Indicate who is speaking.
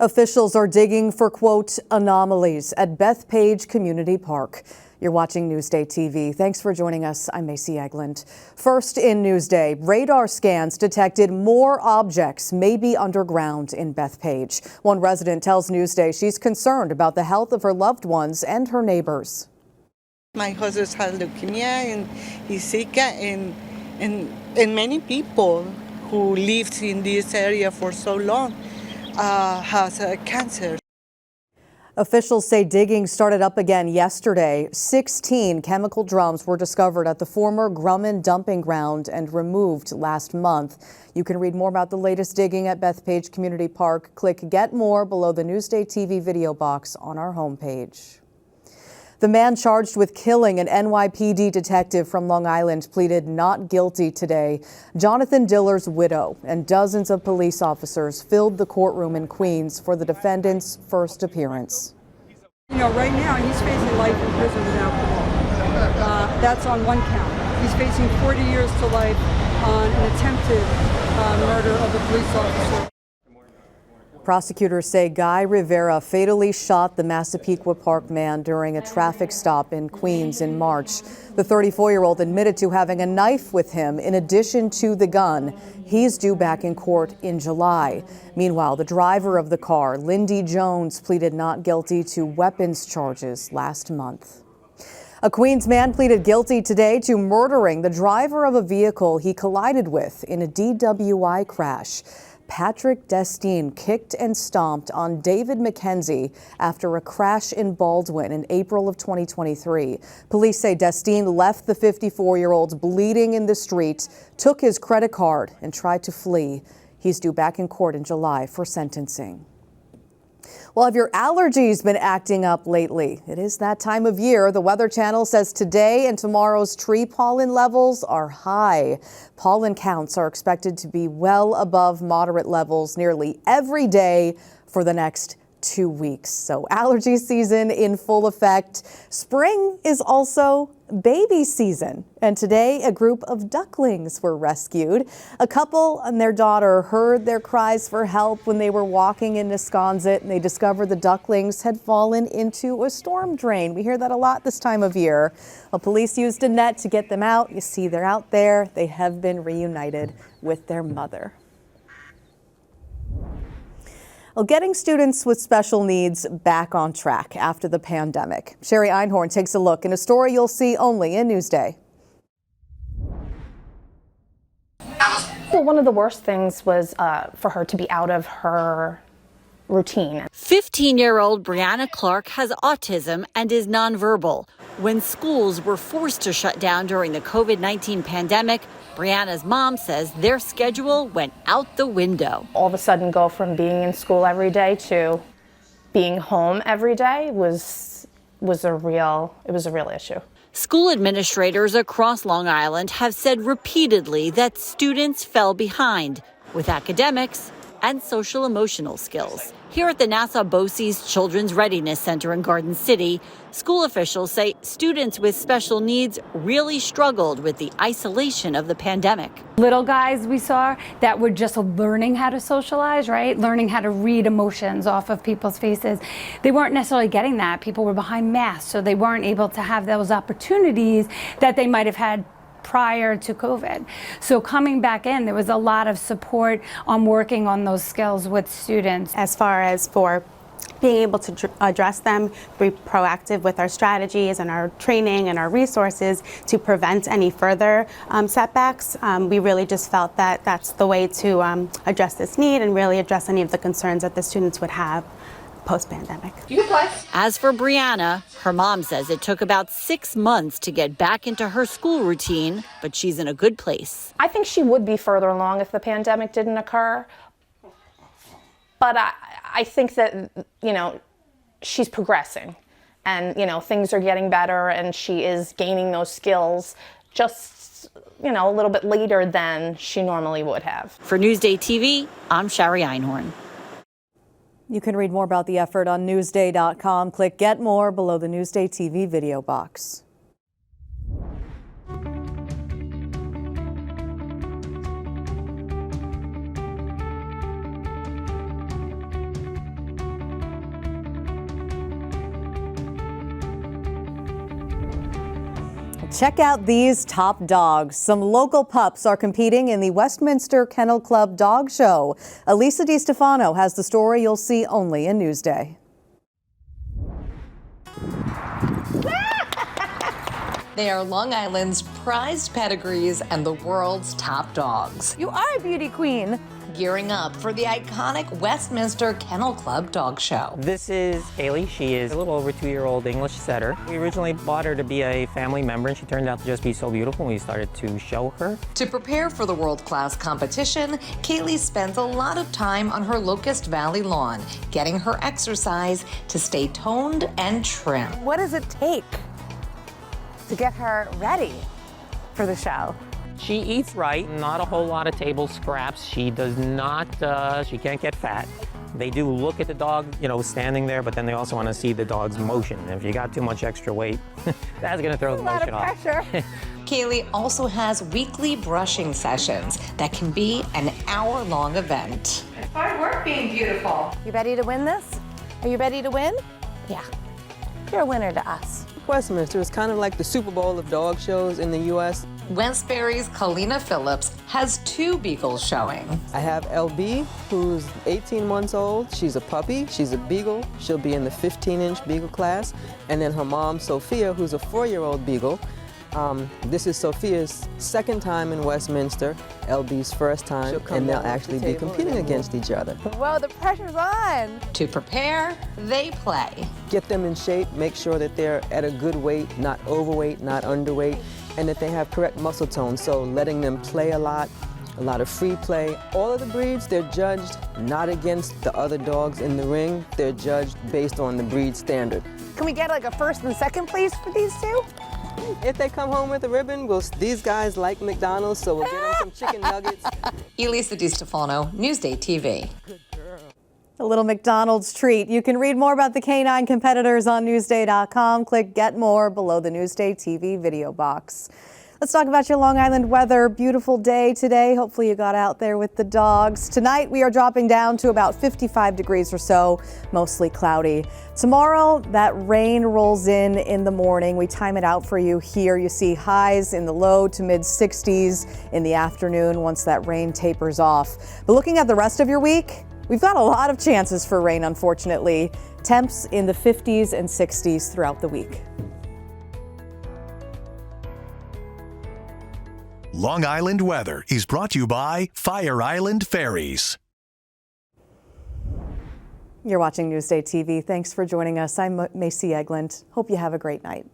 Speaker 1: Officials are digging for, quote, anomalies at Bethpage Community Park. You're watching Newsday TV. Thanks for joining us. I'm Macy Eglund. First in Newsday, radar scans detected more objects may be underground in Bethpage. One resident tells Newsday she's concerned about the health of her loved ones and her neighbors.
Speaker 2: My husband has leukemia and he's sick, and many people who lived in this area for so long has cancer.
Speaker 1: Officials say digging started up again yesterday. 16 chemical drums were discovered at the former Grumman dumping ground and removed last month. You can read more about the latest digging at Bethpage Community Park. Click Get More below the Newsday TV video box on our homepage. The man charged with killing an NYPD detective from Long Island pleaded not guilty today. Jonathan Diller's widow and dozens of police officers filled the courtroom in Queens for the defendant's first appearance.
Speaker 3: You know, right now he's facing life in prison without parole. That's on one count. He's facing 40 years to life on an attempted murder of a police officer.
Speaker 1: Prosecutors say Guy Rivera fatally shot the Massapequa Park man during a traffic stop in Queens in March. The 34-year-old admitted to having a knife with him in addition to the gun. He's due back in court in July. Meanwhile, the driver of the car, Lindy Jones, pleaded not guilty to weapons charges last month. A Queens man pleaded guilty today to murdering the driver of a vehicle he collided with in a DWI crash. Patrick Destine kicked and stomped on David McKenzie after a crash in Baldwin in April of 2023. Police say Destine left the 54-year-old bleeding in the street, took his credit card, and tried to flee. He's due back in court in July for sentencing. Well, have your allergies been acting up lately? It is that time of year. The Weather Channel says today and tomorrow's tree pollen levels are high. Pollen counts are expected to be well above moderate levels nearly every day for the next 2 weeks. So allergy season in full effect. Spring is also baby season, and today a group of ducklings were rescued. A couple and their daughter heard their cries for help when they were walking in Wisconsin, and they discovered the ducklings had fallen into a storm drain. We hear that a lot this time of year. Well, police used a net to get them out. You see they're out there. They have been reunited with their mother. Well, getting students with special needs back on track after the pandemic. Sherry Einhorn takes a look in a story you'll see only in Newsday.
Speaker 4: Well, one of the worst things was for her to be out of her routine.
Speaker 5: 15-year-old Brianna Clark has autism and is nonverbal. When schools were forced to shut down during the COVID-19 pandemic, Brianna's mom says their schedule went out the window.
Speaker 4: All of a sudden go from being in school every day to being home every day was a real issue.
Speaker 5: School administrators across Long Island have said repeatedly that students fell behind with academics and social emotional skills. Here at the Nassau BOCES Children's Readiness Center in Garden City, school officials say students with special needs really struggled with the isolation of the pandemic.
Speaker 6: Little guys we saw that were just learning how to socialize, right? Learning how to read emotions off of people's faces. They weren't necessarily getting that. People were behind masks, so they weren't able to have those opportunities that they might have had prior to COVID. So coming back in, there was a lot of support on working on those skills with students.
Speaker 7: As far as for being able to address them, be proactive with our strategies and our training and our resources to prevent any further setbacks. We really just felt that that's the way to address this need and really address any of the concerns that the students would have post-pandemic.
Speaker 5: As for Brianna, her mom says it took about 6 months to get back into her school routine, but she's in a good place.
Speaker 4: I think she would be further along if the pandemic didn't occur. But I think that, she's progressing and, things are getting better and she is gaining those skills just, a little bit later than she normally would have.
Speaker 5: For Newsday TV, I'm Sherry Einhorn.
Speaker 1: You can read more about the effort on Newsday.com. Click Get More below the Newsday TV video box. Check out these top dogs. Some local pups are competing in the Westminster Kennel Club Dog Show. Elisa DiStefano has the story you'll see only in Newsday.
Speaker 8: They are Long Island's prized pedigrees and the world's top dogs.
Speaker 9: You are a beauty queen.
Speaker 8: Gearing up for the iconic Westminster Kennel Club Dog Show.
Speaker 10: This is Haley. She is a little over 2-year-old English setter. We originally bought her to be a family member, and she turned out to just be so beautiful. We started to show her.
Speaker 8: To prepare for the world-class competition, Kaylee spends a lot of time on her Locust Valley lawn, getting her exercise to stay toned and trim.
Speaker 9: What does it take to get her ready for the show?
Speaker 10: She eats right, not a whole lot of table scraps. She does not, she can't get fat. They do look at the dog, standing there, but then they also want to see the dog's motion. If you got too much extra weight, that's going to throw the motion off.
Speaker 9: A lot of pressure.
Speaker 8: Kaylee also has weekly brushing sessions that can be an hour-long event.
Speaker 9: It's hard work being beautiful. You ready to win this? Are you ready to win? Yeah. You're a winner to us.
Speaker 11: Westminster is kind of like the Super Bowl of dog shows in the U.S.
Speaker 8: Westbury's Kalina Phillips has 2 beagles showing.
Speaker 11: I have LB, who's 18 months old. She's a puppy. She's a beagle. She'll be in the 15-inch beagle class. And then her mom, Sophia, who's a 4-year-old beagle. This is Sophia's second time in Westminster, LB's first time, and they'll actually be competing against each other.
Speaker 9: Whoa, the pressure's on.
Speaker 8: To prepare, they play.
Speaker 11: Get them in shape, make sure that they're at a good weight, not overweight, not underweight, and that they have correct muscle tone, so letting them play a lot of free play. All of the breeds, they're judged not against the other dogs in the ring, they're judged based on the breed standard.
Speaker 9: Can we get like a first and second place for these 2?
Speaker 11: If they come home with a ribbon, these guys like McDonald's, so we'll get them some chicken nuggets.
Speaker 8: Elisa DiStefano, NewsdayTV.
Speaker 1: A little McDonald's treat. You can read more about the canine competitors on Newsday.com. Click Get More below the Newsday TV video box. Let's talk about your Long Island weather. Beautiful day today. Hopefully you got out there with the dogs. Tonight we are dropping down to about 55 degrees or so, mostly cloudy. Tomorrow that rain rolls in the morning. We time it out for you here. You see highs in the low to mid 60s in the afternoon once that rain tapers off. But looking at the rest of your week, we've got a lot of chances for rain, unfortunately. Temps in the 50s and 60s throughout the week.
Speaker 12: Long Island weather is brought to you by Fire Island Ferries.
Speaker 1: You're watching Newsday TV. Thanks for joining us. I'm Macy Eglund. Hope you have a great night.